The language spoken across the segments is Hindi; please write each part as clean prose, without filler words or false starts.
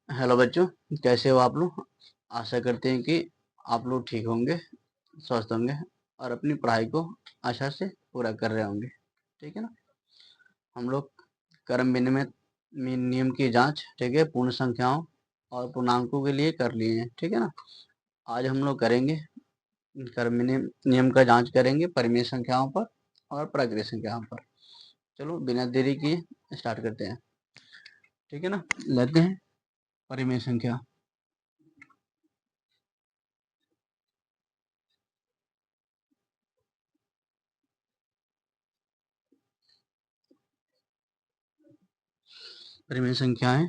हेलो बच्चों, कैसे हो आप लोग। आशा करते हैं कि आप लोग ठीक होंगे, स्वस्थ होंगे और अपनी पढ़ाई को आशा से पूरा कर रहे होंगे। ठीक है ना। हम लोग क्रम विनिमय नियम की जांच, ठीक है, पूर्ण संख्याओं और पूर्णांकों के लिए कर लिए हैं। ठीक है ना। आज हम लोग करेंगे क्रम विनिमय नियम का जांच करेंगे परिमेय संख्याओं पर और प्राकृतिक संख्याओं पर। चलो बिना देरी किए स्टार्ट करते हैं। ठीक है ना। लेते हैं परिमेय संख्या। परिमेय संख्याएं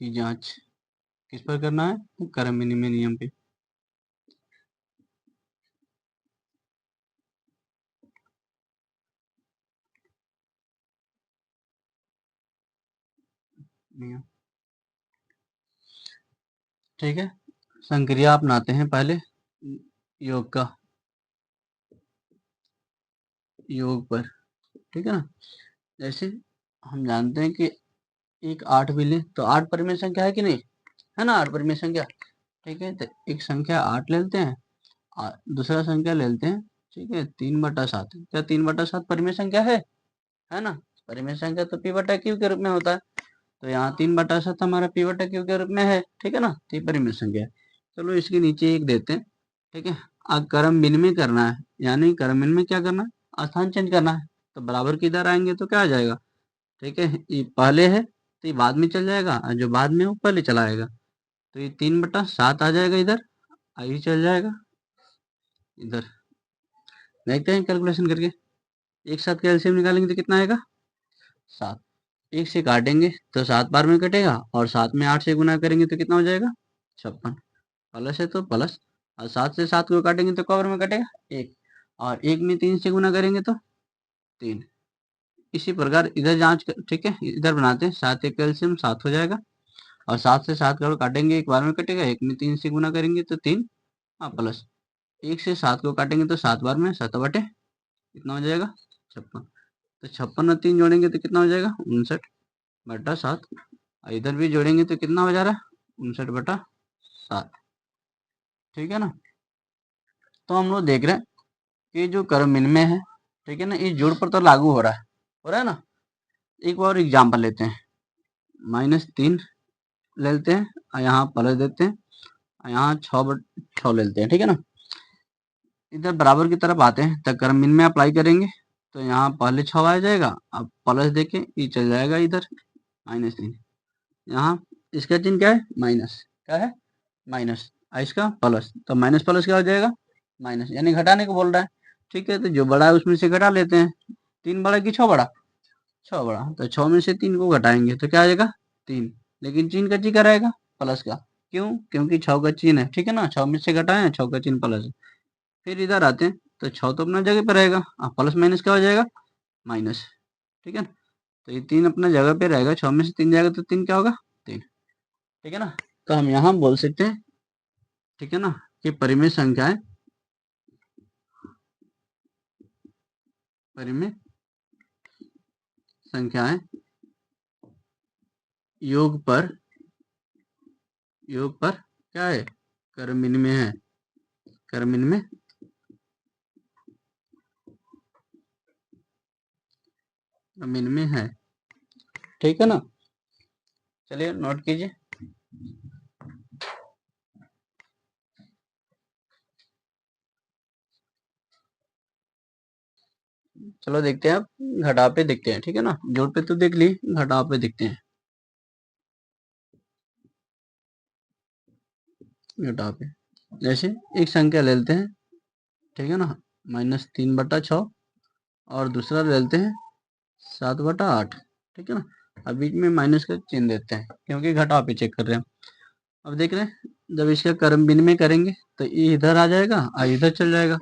की जांच किस पर करना है? तो क्रम विनिमय नियम पे। नियम, ठीक है। संक्रिया अपनाते हैं पहले योग का, योग पर। ठीक है ना। जैसे हम जानते हैं कि एक 8 भी ले तो 8 परिमेय संख्या है कि नहीं, है ना, 8 परिमेय संख्या। ठीक है, तो एक संख्या 8 ले लेते हैं और दूसरा संख्या ले लेते हैं, ठीक है, 3/7। क्या 3/7 परिमेय संख्या है ना। परिमेय संख्या तो p/q के रूप में होता है, तो यहाँ 3/7 हमारा p/q के रूप में है। ठीक है ना, तो ये परिमेय संख्या है। चलो इसके नीचे एक देते हैं। ठीक है। अब क्रम विनिमय करना है, यानी क्रम विनिमय क्या करना है, स्थान चेंज करना है। तो बराबर की इधर आएंगे तो क्या आ जाएगा, ठीक है, ये पहले है तो ये बाद में चल जाएगा और जो बाद में वो पहले चला आएगा। तो ये 3/7 आ जाएगा इधर, आई चल जाएगा इधर। देखते हैं कैलकुलेशन करके, एक साथ का एलसीएम निकालेंगे तो कितना आएगा, 7। एक से काटेंगे तो 7 बार में कटेगा और 7 में 8 से गुना करेंगे तो कितना हो जाएगा, 56। प्लस है तो प्लस, और 7 से 7 को काटेंगे तो कवर में कटेगा 1, और 1 में 3 से गुना करेंगे तो 3। इसी प्रकार इधर जांच ठीक है, इधर बनाते हैं, 7 एक एलसीएम 7 हो जाएगा, और 7 से 7 को काटेंगे एक बार में कटेगा, 1 में 3 से गुना करेंगे तो 3, हाँ प्लस 1 से 7 को काटेंगे तो 7 बार में 7/, कितना हो जाएगा, 56। तो 56 और 3 जोड़ेंगे तो कितना हो जाएगा, 59/7। इधर भी जोड़ेंगे तो कितना हो जा रहा है, 59/7। ठीक है ना। तो हम लोग देख रहे हैं कि जो क्रम विनिमय है, ठीक है ना, इस जोड़ पर तो लागू हो रहा है ना। एक और एग्जाम्पल लेते हैं, -3 ले लेते हैं और यहाँ प्लस देते हैं और यहाँ 6/6 ले लेते हैं। ठीक है ना। इधर बराबर की तरफ आते हैं तो क्रम विनिमय अप्लाई करेंगे, तो यहाँ पहले 6 आ जाएगा, अब प्लस देके ये चल जाएगा इधर -3। यहाँ इसका चिन्ह क्या है, माइनस, क्या है, माइनस, और इसका प्लस, तो माइनस प्लस क्या हो जाएगा, माइनस, यानी घटाने को बोल रहा है। ठीक है, तो जो बड़ा है उसमें से घटा लेते हैं। 3 बड़ा कि 6 बड़ा, 6 बड़ा, तो 6 में से 3 को घटाएंगे तो क्या आ जाएगा, 3। लेकिन चिन्ह का चिन्ह रहेगा प्लस का, क्यों, क्योंकि 6 का चिन्ह है। ठीक है ना, 6 में से घटाए, 6 का चिन्ह प्लस है। फिर इधर आते हैं तो 6 तो अपना जगह पर रहेगा, प्लस माइनस क्या हो जाएगा, माइनस। ठीक है ना। तो ये 3 अपना जगह पे रहेगा, 6 में से 3 जाएगा तो 3 क्या होगा, 3। ठीक है ना। तो हम यहाँ बोल सकते हैं, ठीक है ना, कि परिमेय संख्याएं, परिमेय संख्याएं योग पर, योग पर क्या है, क्रम विनिमय है, क्रम विनिमय, क्रम विनिमय है। ठीक है ना। चलिए नोट कीजिए। चलो देखते हैं, अब घटाव पे देखते हैं। ठीक है ना, जोड़ पे तो देख ली, घटाव पे देखते हैं। घटाव पे जैसे एक संख्या ले लेते हैं, ठीक है ना, -3/6, और दूसरा ले लेते हैं 7/8। ठीक है ना। अब बीच में माइनस का चिन्ह देते हैं क्योंकि घटाव पे चेक कर रहे हैं। अब देख रहे हैं जब इसका क्रम विनिमय करेंगे तो ये इधर आ जाएगा और इधर चल जाएगा,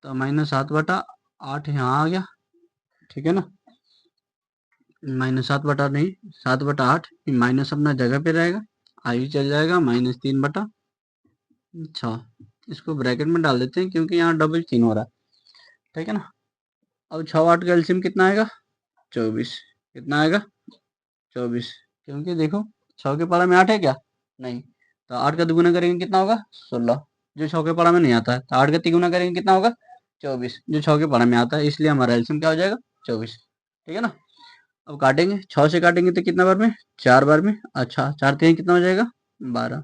तो -7/8 यहाँ आ गया। ठीक है ना, -7 नहीं, 7/8, माइनस अपना जगह पे रहेगा, आई चल जाएगा -3/6। इसको ब्रैकेट में डाल देते हैं क्योंकि यहाँ डबल चिन्ह हो रहा है। ठीक है ना। अब 6 8 का एलसीएम कितना आएगा, 24। कितना आएगा, 24। क्योंकि देखो 6 के पारा में 8 है क्या? नहीं। तो 8 का दुगुना करेंगे कितना होगा? 16, जो 6 के पारा में नहीं आता है। तो 8 का तिगुना करेंगे कितना होगा? 24, जो 6 के पारा में आता है। इसलिए हमारा एलसीएम क्या हो जाएगा? 24। ठीक है ना। अब काटेंगे, 6 से काटेंगे तो कितना बार में? 4 बार में। अच्छा, 4 3 कितना हो जाएगा? 12।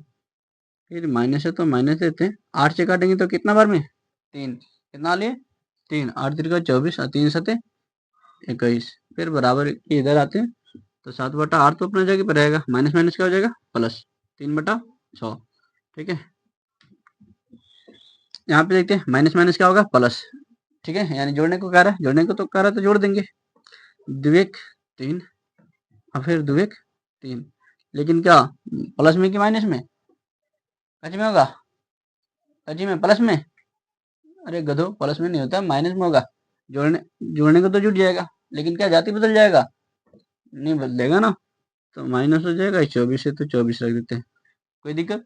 फिर माइनस है तो माइनस लेते हैं। 8 से काटेंगे तो कितना बार में? 3। कितना लिए? 3। 8 3 का 24 और 3 7 21। फिर बराबर के इधर आते हैं तो 7/8 तो अपना जगह पर रहेगा। माइनस माइनस क्या हो जाएगा? प्लस 3/6। ठीक है। यहाँ पे देखते हैं माइनस माइनस क्या होगा? प्लस। ठीक है, यानी जोड़ने को कह रहा है, जोड़ने को तो कह रहा है तो जोड़ देंगे। 2 1 3 और फिर 2 1 3। लेकिन क्या प्लस में कि माइनस में? कच में होगा? कची में? प्लस में? अरे गधो, प्लस में नहीं होता, माइनस में होगा। जोड़ने जोड़ने को तो जुड़ जाएगा, लेकिन क्या जाति बदल जाएगा? नहीं बदलेगा ना। तो माइनस हो जाएगा 24 से, तो 24 रख देते हैं। कोई दिक्कत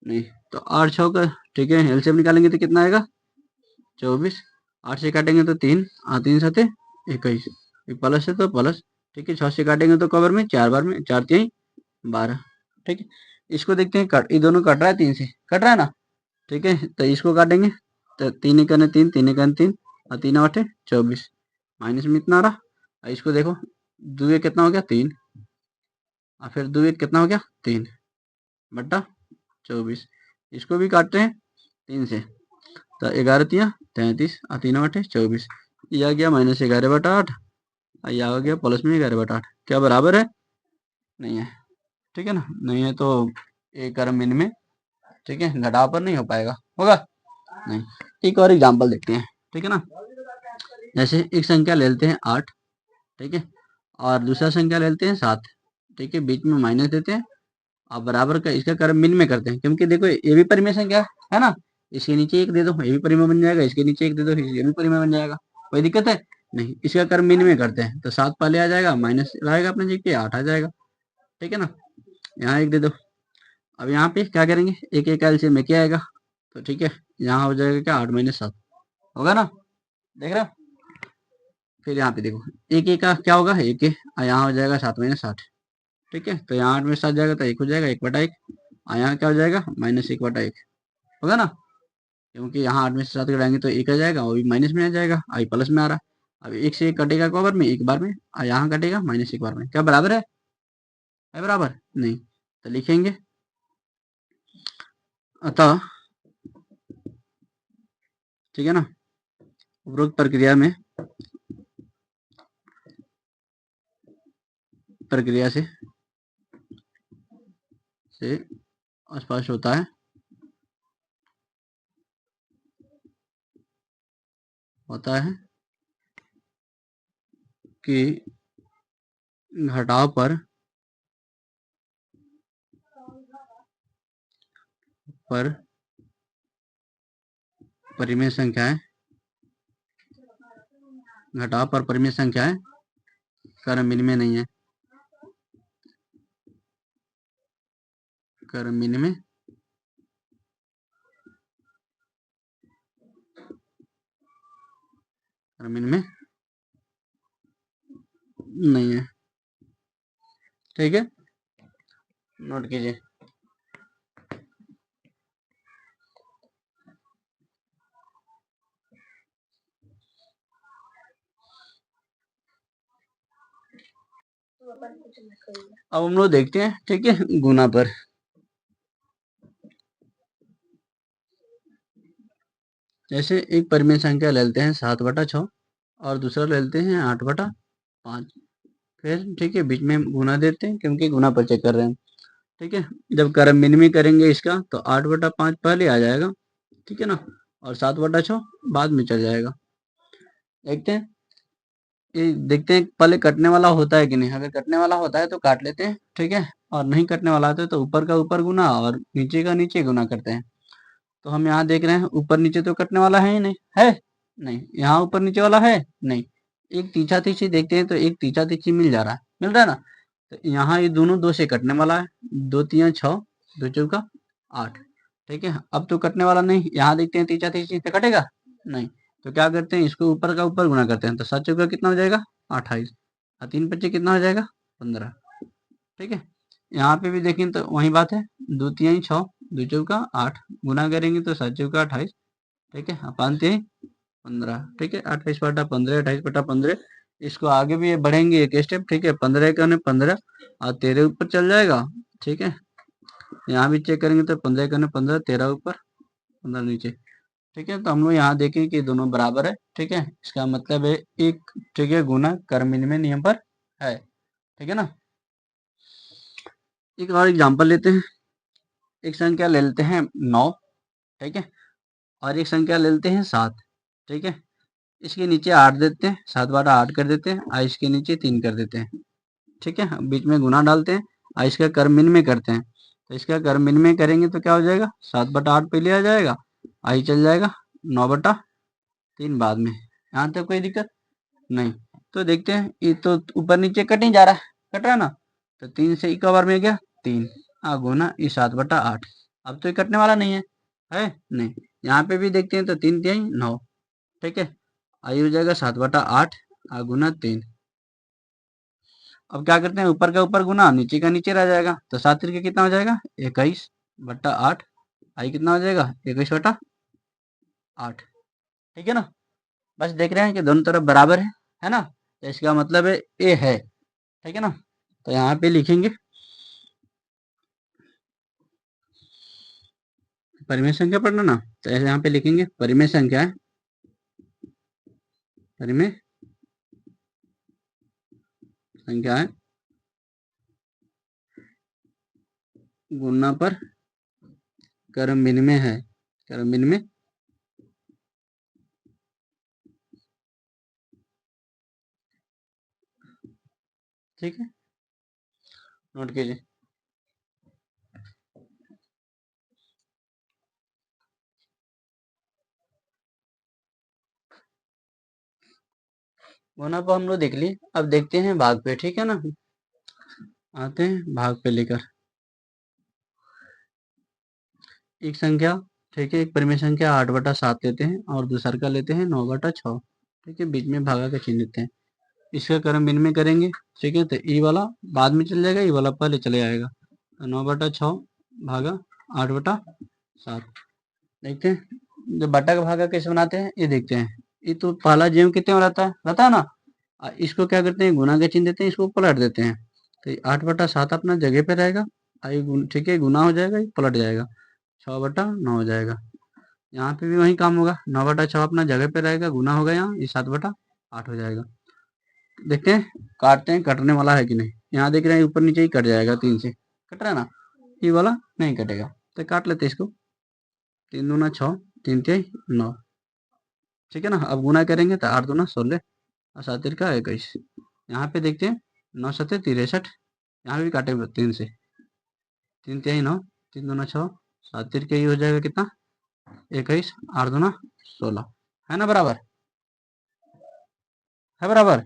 नहीं। तो 8 6 का, ठीक है, एलसीएम निकालेंगे तो कितना आएगा? 24। 8 से काटेंगे तो 3 और 3 7 21। प्लस है तो प्लस। ठीक है, 6 से काटेंगे तो कवर में 4 बार में, 4 3 12। ठीक है, इसको देखते हैं, कट ये दोनों कट रहा है, 3 से कट रहा है ना। ठीक है, तो इसको काटेंगे तो 3 एकन 3, 3 एकन 3 और 3 8 24। माइनस में इतना आ रहा। और इसको देखो, 2 एक कितना हो गया? 3 और फिर 2 एक कितना हो गया? 3/24। इसको भी काटते हैं 3 से, तो 11 3 33 और 3 8 24। यह आ गया -11/8 और यह हो गया प्लस में 11/8। क्या बराबर है? नहीं है। ठीक है ना, नहीं है तो एक क्रम इन में, ठीक है, घटाव पर नहीं हो पाएगा, होगा नहीं। एक और एग्जांपल देखते हैं, ठीक है ना। जैसे एक संख्या ले लेते हैं 8, ठीक है, और दूसरा संख्या ले लेते हैं 7, ठीक है, बीच में माइनस देते हैं और बराबर का इसका क्रम मिन में करते हैं। क्योंकि देखो ये भी परिमेय संख्या है ना, इसके नीचे 1 दे दो, ये भी परिमेय बन जाएगा, इसके नीचे 1 दे दो, ये भी परिमेय बन जाएगा। कोई दिक्कत है नहीं। इसका क्रम मिन में करते हैं तो 7 पहले आ जाएगा, माइनस रहेगा अपने जी के 8 आ जाएगा। ठीक है ना, यहाँ 1 दे दो। अब यहाँ पे क्या करेंगे, एक एक एलसीएम में क्या आएगा? तो ठीक है, यहाँ हो जाएगा क्या? 8 - 7 होगा ना, देख रहे हो। फिर यहाँ पे देखो, एक एक का क्या होगा? एक और यहाँ हो जाएगा 7 - 8। ठीक है, तो यहाँ 8 में 7 जाएगा तो 1 हो जाएगा, 1/1। और यहाँ क्या हो जाएगा? -1/1 होगा ना, क्योंकि यहाँ 8 में से 7 घटाएंगे तो 1 आ जाएगा, वो भी माइनस में आ जाएगा, आई प्लस में आ रहा है। अब 1 से 1 कटेगा कवर में? एक बार में। और यहाँ कटेगा -1 बार में। क्या बराबर है बराबर? नहीं। तो लिखेंगे, अतः, ठीक है ना, उपरोक्त प्रक्रिया से स्पष्ट होता है कि घटाव पर परिमेय संख्याएं, घटाव पर परिमेय संख्याएं क्रम मिन में नहीं है। क्रम मिन में नहीं है। ठीक है, नोट कीजिए। अब हम लोग देखते हैं, ठीक है, गुना पर। जैसे एक परिमेय संख्या ले लेते हैं 7/6 और दूसरा ले लेते हैं 8/5। फिर ठीक है, बीच में गुना देते हैं क्योंकि गुना पर चेक कर रहे हैं। ठीक है, जब क्रम मिन में करेंगे इसका तो 8/5 पहले आ जाएगा, ठीक है ना, और 7/6 बाद में चल जाएगा। देखते हैं, ये देखते हैं पहले कटने वाला होता है कि नहीं। अगर कटने वाला होता है तो काट लेते हैं, ठीक है, और नहीं कटने वाला होता है तो ऊपर का ऊपर गुना और नीचे का नीचे गुना करते हैं। तो हम यहाँ देख रहे हैं ऊपर नीचे तो कटने वाला है ही नहीं, है नहीं, यहाँ ऊपर नीचे वाला है नहीं। एक तीछा तीछी देखते हैं तो एक तीछा तीछी मिल जा रहा है, मिल रहा है ना। तो यहाँ ये दोनों 2 से कटने वाला है, 2 3 6, 2 चौका 8। ठीक है, अब तो कटने वाला नहीं। यहाँ देखते हैं तीछा तीछी तो कटेगा नहीं। तो क्या करते हैं, इसको ऊपर का ऊपर गुना करते हैं तो 7 चौका कितना हो जाएगा? 28 और 3 5 कितना हो जाएगा? 15। ठीक है, यहाँ पे भी देखें तो वही बात है, 2 तिहाई 6, 2 चौका 8, गुना करेंगे तो 7 चौका 28, ठीक है, 5 तिहाई 15, ठीक है, 28 बटा 15, 28 बटा 15। इसको आगे भी बढ़ेंगे एक स्टेप, ठीक है, 15 का 15 और 13 ऊपर चल जाएगा, ठीक है। यहाँ भी चेक करेंगे तो 15 का 15, 13 ऊपर 15 नीचे, ठीक है। तो हम लोग यहाँ देखें कि दोनों बराबर है, ठीक है, इसका मतलब है एक, ठीक है, गुना कर्म विनिमय नियम पर है, ठीक है ना। एक और एग्जांपल लेते हैं, एक संख्या ले लेते हैं 9, ठीक है, और एक संख्या ले लेते हैं 7, ठीक है। इसके नीचे 8 देते हैं, 7 बटा 8 कर देते हैं, और इसके नीचे 3 कर देते हैं, ठीक है, बीच में गुना डालते हैं और इसका कर्म विनिमय करते हैं। तो इसका कर्म विनिमय करेंगे तो क्या हो जाएगा, 7 बटा 8 पहले आ जाएगा, आई चल जाएगा 9 बटा 3 बाद में। यहाँ तक कोई दिक्कत नहीं। तो देखते हैं, ये तो ऊपर नीचे कट नहीं जा रहा है, कट रहा है ना, तो 3 से एक बार में गया 3, गुना ये 7 बटा 8, अब तो ये कटने वाला नहीं है नहीं। यहाँ पे भी देखते हैं तो 3 तिहाई 9, ठीक है, आई हो जाएगा 7 बटा 8 गुना 3। अब क्या करते हैं, ऊपर का ऊपर गुना, नीचे का नीचे रह जाएगा, तो 7 तिरके कितना हो जाएगा 21 बटा 8, आई कितना हो जाएगा 21 बटा 8, ठीक है ना। बस देख रहे हैं कि दोनों तरफ बराबर है ना, तो इसका मतलब है ए है, ठीक है ना। तो यहाँ पे लिखेंगे परिमेय संख्या पढ़ना ना, तो ऐसे यहाँ पे लिखेंगे परिमेय संख्या है, परिमेय संख्या है गुना पर कर्म विनिमय है, कर्म विनिमय ठीक है, नोट कीजिए। गुना पर हम लोग देख लिए, अब देखते हैं भाग पे, ठीक है ना। आते हैं भाग पे लेकर, एक संख्या, ठीक है, एक परिमेय संख्या 8 बटा 7 लेते हैं और दूसरा का लेते हैं 9 बटा 6, ठीक है, बीच में भागा का चिन्ह लेते हैं, इसका कर्म विनिमय करेंगे, ठीक है, तो ई वाला बाद में चल जाएगा, ई वाला पहले चले आएगा, तो 9 बटा 6 भागा 8 बटा 7। देखते हैं जब बटा का भागा कैसे बनाते हैं, ये देखते हैं, ये तो पहला जीव कितने में रहता है ना, इसको क्या करते हैं गुना का चिन्ह देते हैं, इसको पलट देते हैं, तो 8 बटा 7 अपना जगह पे रहेगा, ठीक है, गुना हो जाएगा, ये पलट जाएगा, 6 बटा 9 हो जाएगा। यहाँ पे भी वही काम होगा, 9 बटा 6 अपना जगह पे रहेगा, गुना होगा यहाँ, ये 7 बटा 8 हो जाएगा। देखते हैं काटते हैं, कटने वाला है कि नहीं, यहाँ देख रहे हैं ऊपर नीचे ही कट जाएगा, 3 से कट रहा है ना, ये वाला नहीं कटेगा, तो काट लेते हैं इसको, 3 दूना 6, 3 तिहाई 9, ठीक है ना। अब गुना करेंगे तो 8 दूना 16 और 7 तिरका 21, यहाँ पे देखते हैं 9 सत्ते 63, यहाँ भी काटे 3 से, 3 तिहाई 9, 3 दूना 6, 7 तिरके ही हो जाएगा कितना 21, 8 दूना 16, है ना बराबर, है बराबर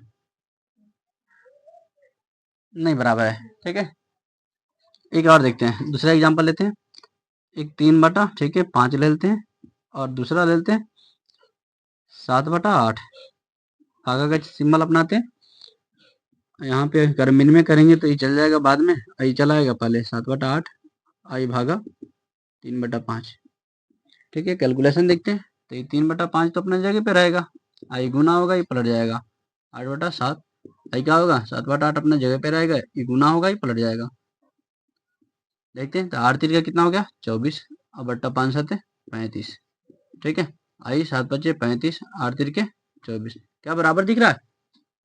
नहीं बराबर है, ठीक है। एक और देखते हैं, दूसरा एग्जांपल लेते हैं, एक 3 बटा, ठीक है, 5 ले लेते हैं और दूसरा ले लेते हैं 7 बटा 8, भागा का सिंबल अपनाते हैं, यहाँ पे कर्म विनिमय करेंगे तो ये चल जाएगा बाद में, आई चला आएगा पहले 7 बटा 8, आई भागा 3 बटा 5, ठीक है। कैलकुलेशन देखते हैं, तो ये 3 बटा 5 तो अपने जगह पे रहेगा, आई गुना होगा, ये पलट जाएगा, 8 बटा 7, आई क्या होगा 7 बटा 8 अपने जगह पे रहेगा, ये गुना होगा, ये पलट जाएगा। देखते हैं, तो 8 तिरका कितना हो गया 24 और बट्टा 5 7 35, ठीक है, आई 7 बचे 35, 8 तिरके 24, क्या बराबर दिख रहा है,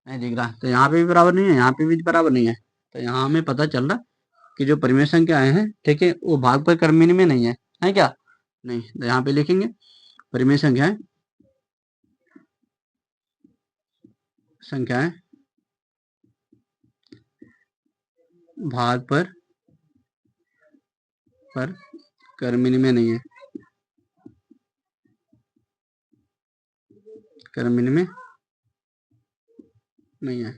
नहीं दिख रहा, तो यहाँ पे भी बराबर नहीं है, यहाँ पे भी बराबर नहीं है, तो यहाँ हमें पता चल रहा कि जो परिमेय संख्याएं हैं, ठीक है, वो भाग पर कर्म विनिमय में नहीं है क्या, नहीं, तो यहाँ पे लिखेंगे परिमेय संख्याएं भाग पर कर्म विनिमय नहीं है, कर्म विनिमय नहीं है।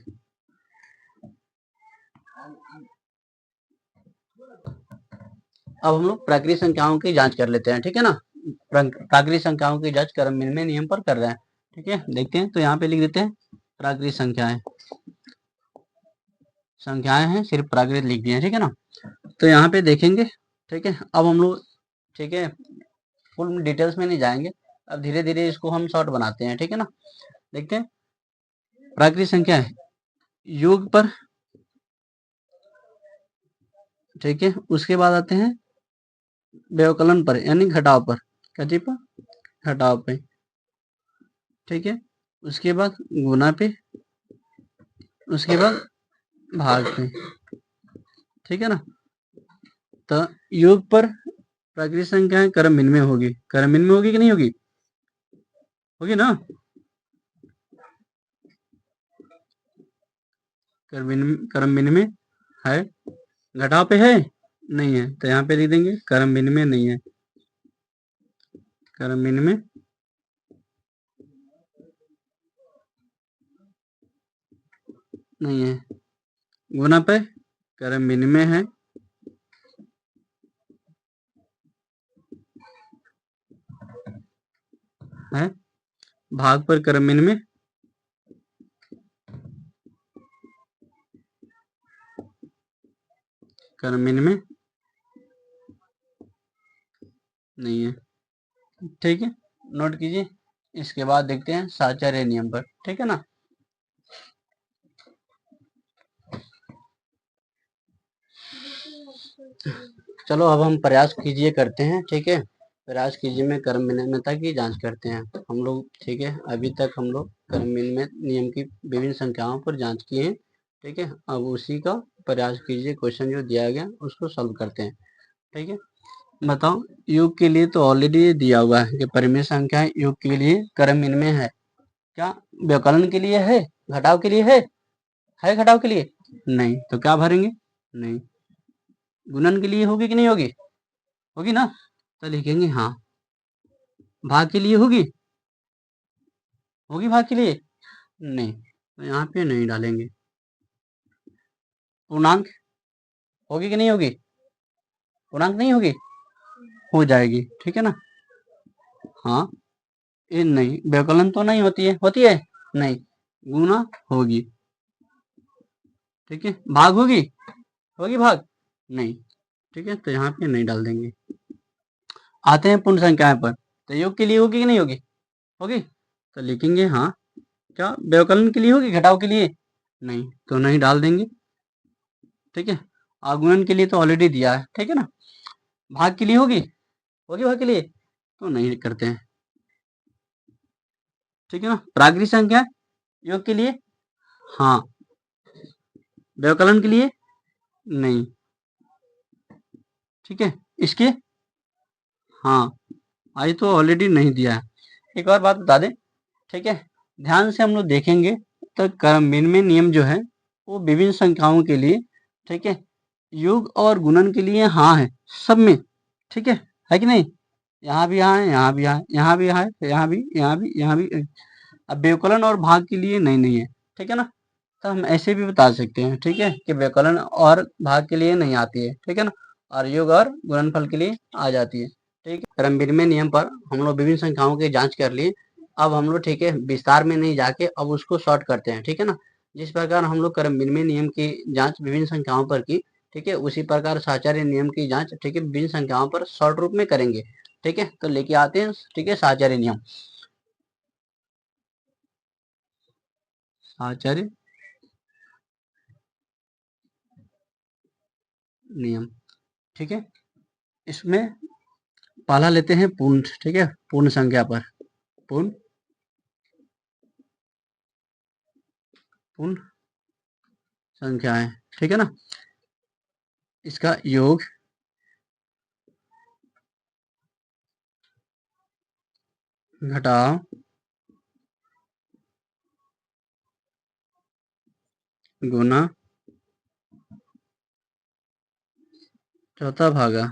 अब हम लोग प्राकृतिक संख्याओं की जांच कर लेते हैं, ठीक है ना, प्राकृतिक संख्याओं की जांच कर्म विनिमय नियम पर कर रहे हैं, ठीक है। देखते हैं, तो यहाँ पे लिख देते हैं प्राकृतिक संख्याएं हैं, सिर्फ प्राकृतिक लिख दिए, ठीक है ना। तो यहाँ पे देखेंगे, ठीक है। अब हम लोग, ठीक है, फुल डिटेल्स में नहीं जाएंगे, अब धीरे धीरे इसको हम शॉर्ट बनाते हैं, ठीक है ना। देखते हैं, प्राकृतिक संख्या है योग पर, ठीक है। उसके बाद आते हैं व्यवकलन पर यानी घटाव पर, क्या चीज पर, घटाव पे, ठीक है। उसके बाद गुना पे, उसके बाद भाग पे, ठीक है ना। तो योग पर प्राकृतिक संख्या क्रम भिन्न में होगी, क्रम भिन्न में होगी कि नहीं होगी, होगी ना। क्रम भिन्न में है, घटाव पे है नहीं है, तो यहाँ पे लिख देंगे क्रम भिन्न में नहीं है, क्रम भिन्न में नहीं है। गुना पे क्रम भिन्न में है, भाग पर क्रम भिन्न में क्रम भिन्न में नहीं है, ठीक है। नोट कीजिए। इसके बाद देखते हैं साहचर्य नियम पर, ठीक है ना। चलो अब हम प्रयास कीजिए करते हैं, ठीक है। प्रयास कीजिए में क्रम भिन्नता की जांच करते हैं हम लोग, ठीक है। अभी तक हम लोग क्रम भिन्न नियम की विभिन्न संख्याओं पर जांच किए हैं, ठीक है। अब उसी का प्रयास कीजिए, क्वेश्चन जो दिया गया उसको सॉल्व करते हैं, ठीक है। बताओ, योग के लिए तो ऑलरेडी दिया हुआ है कि परिमेय संख्या योग के लिए क्रम भिन्न में है, क्या व्यवकलन के लिए है, घटाव के लिए है घटाव के लिए नहीं, तो क्या भरेंगे, नहीं। गुणन के लिए होगी कि नहीं होगी, होगी ना, तो लिखेंगे हाँ। भाग के लिए होगी, होगी भाग के लिए नहीं, तो यहाँ पे नहीं डालेंगे। पूर्णांक होगी कि नहीं होगी, पूर्णांक नहीं होगी, हो जाएगी, ठीक है ना। हाँ, ये नहीं, व्यवकलन तो नहीं होती है नहीं, गुना होगी, ठीक है। भाग होगी, होगी भाग नहीं, ठीक है, तो यहाँ पे नहीं डाल देंगे। आते हैं पूर्ण संख्याएं पर, तो योग के लिए होगी कि नहीं होगी, होगी, तो लिखेंगे हाँ। क्या व्यवकलन के लिए होगी, घटाव के लिए नहीं, तो नहीं डाल देंगे, ठीक है। आगुणन के लिए तो ऑलरेडी दिया है, ठीक है ना। भाग के लिए होगी, होगी भाग के लिए, तो नहीं करते हैं, ठीक है ना। प्राकृतिक संख्या योग के लिए हाँ, व्यवकलन के लिए नहीं, ठीक है। इसके हाँ, आज तो ऑलरेडी नहीं दिया है। एक और बात बता दें, ठीक है, ध्यान से हम लोग देखेंगे तो क्रम भिन्न नियम जो है वो विभिन्न संख्याओं के लिए, ठीक है, योग और गुणन के लिए हाँ है सब में, ठीक है कि नहीं। यहाँ भी हाँ है, यहाँ भी हाँ है, यहाँ भी हाँ है, यहाँ भी, यहाँ भी, यहाँ भी। अब व्यवकलन और भाग के लिए नहीं है, ठीक है ना। तो हम ऐसे भी बता सकते हैं, ठीक है, कि व्यवकलन और भाग के लिए नहीं आती है, ठीक है ना, और योग और गुणनफल के लिए आ जाती है, ठीक है। क्रम भिन्न नियम पर हम लोग विभिन्न संख्याओं की जांच कर लिए। अब हम लोग, ठीक है, विस्तार में नहीं जाके अब उसको शॉर्ट करते हैं, ठीक है ना। जिस प्रकार हम लोग क्रम भिन्न नियम की जांच विभिन्न संख्याओं पर की, ठीक है, उसी प्रकार साहचर्य नियम की जांच, ठीक है, विभिन्न संख्याओं पर शॉर्ट रूप में करेंगे, ठीक है। तो लेके आते हैं, ठीक है, साहचर्य नियम, साहचर्य नियम, ठीक है। इसमें पहला लेते हैं पूर्ण, ठीक है, पूर्ण संख्या पर, पूर्ण पूर्ण संख्या है, ठीक है ना। इसका योग घटाव गुना चौथा भागा,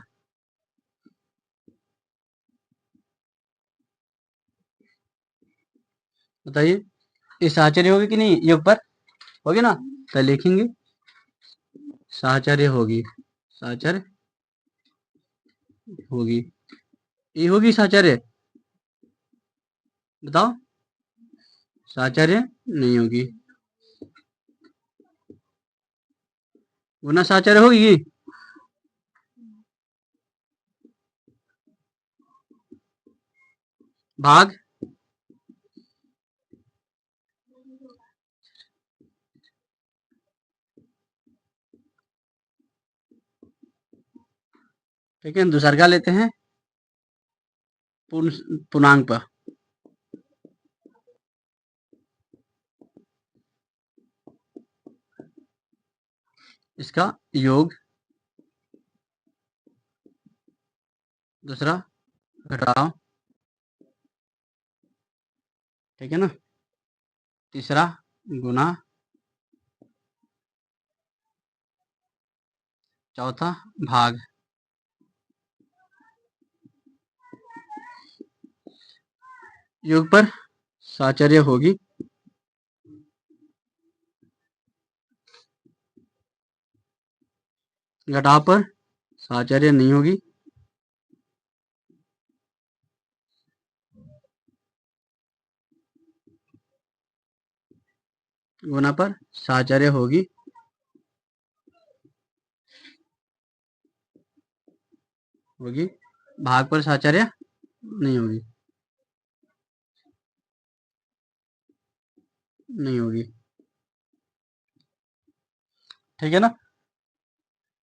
बताइए ये साहचर्य होगी कि नहीं, योग पर होगी ना, तो लिखेंगे साहचर्य होगी, साहचर्य होगी, ये होगी साहचर्य, बताओ, साहचर्य नहीं होगी, गुना साहचर्य होगी, भाग ठीक है, दूसरा लेते हैं पूर्णांक पर, इसका योग, दूसरा घटाओ, ठीक है ना, तीसरा गुना, चौथा भाग। योग पर साहचर्य होगी, घटाव पर साहचर्य नहीं होगी, गुना पर साहचर्य होगी, भाग पर साहचर्य नहीं होगी, ठीक है ना।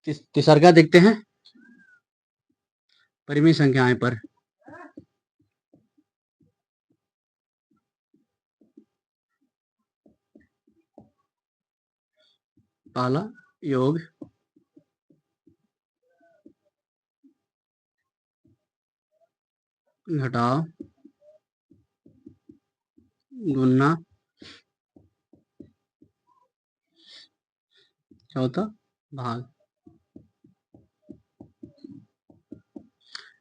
तीसरा देखते हैं परिमेय संख्याएं पर। पहला योग, घटाओ, गुना, चौथा भाग।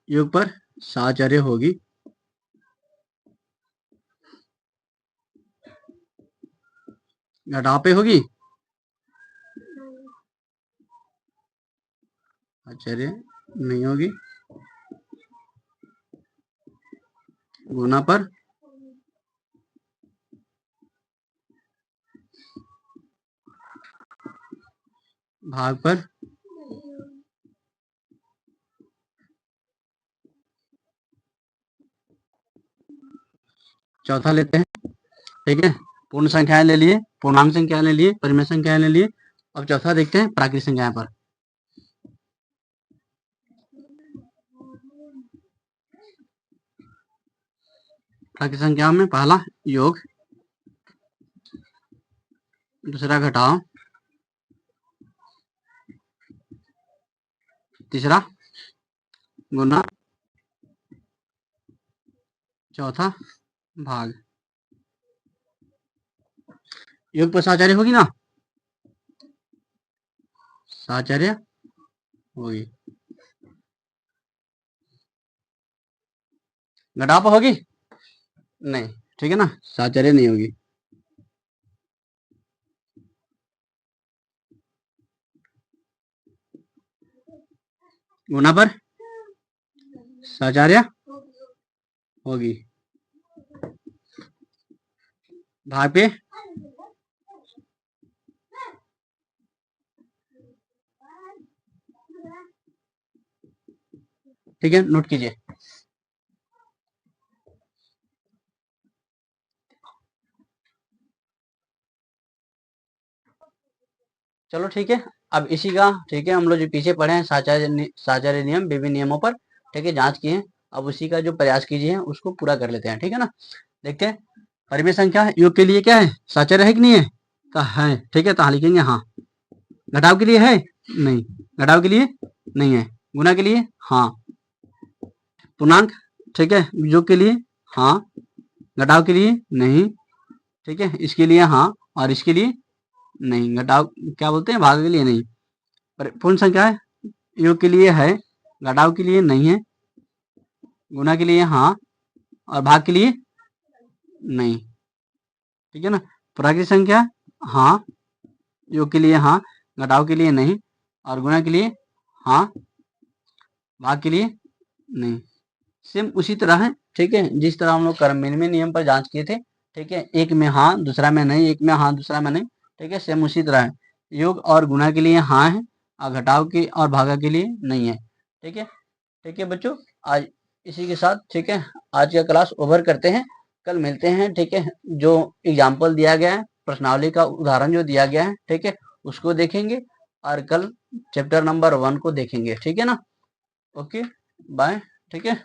योग पर साहचर्य होगी, घटाव पे होगी साहचर्य नहीं होगी, गुना पर भाग पर चौथा लेते हैं, ठीक है। पूर्ण संख्याएं ले लिए, पूर्णांक संख्याएं ले लिए, परिमेय संख्याएं ले लिए। अब चौथा देखते हैं प्राकृतिक संख्याएं पर। प्राकृतिक संख्याओं में पहला योग, दूसरा घटाओ, तीसरा गुना, चौथा भाग। योग पर साहचर्य होगी ना, साहचर्य होगी, घटाव पर होगी नहीं, ठीक है ना, साहचर्य नहीं होगी। गुना पर साहचर्य होगी, भाग पे ठीक है, नोट कीजिए। चलो ठीक है, अब इसी का ठीक है, हम लोग जो पीछे पढ़े हैं साहचर्य नियम, विभिन्न नियमों पर, ठीक है, जांच किए हैं। अब उसी का जो प्रयास कीजिए उसको पूरा कर लेते हैं, ठीक है ना। देखते हैं परिमेय संख्या योग के लिए क्या है, साहचर्य है कि नहीं है, का है, ठीक है, तो लिखेंगे हाँ। घटाव के लिए है नहीं, घटाव के लिए नहीं है, गुना के लिए हाँ, पूर्णांक ठीक है, योग के लिए हाँ, घटाव के लिए नहीं, ठीक है, इसके लिए हाँ और इसके लिए नहीं, घटाव क्या बोलते हैं, भाग के लिए नहीं। पूर्ण संख्या है योग के लिए है, घटाव के लिए नहीं है, गुना के लिए हाँ और भाग के लिए नहीं, ठीक है ना। प्राकृतिक संख्या हाँ, योग के लिए हाँ, घटाव के लिए नहीं और गुना के लिए हाँ, भाग के लिए नहीं। सेम उसी तरह है, ठीक है, जिस तरह हम लोग कर्मविनिमय नियम पर जांच किए थे, ठीक है, एक में हाँ दूसरा में नहीं, एक में हाँ दूसरा में नहीं, ठीक है, सेम उसी तरह है। योग और गुना के लिए हाँ है और घटाव के और भागा के लिए नहीं है, ठीक है। ठीक है बच्चों, आज इसी के साथ ठीक है आज का क्लास ओवर करते हैं, कल मिलते हैं। ठीक है, जो एग्जाम्पल दिया गया है, प्रश्नावली का उदाहरण जो दिया गया है, ठीक है, उसको देखेंगे और कल चैप्टर नंबर 1 को देखेंगे। ठीक है ना, ओके बाय। ठीक है।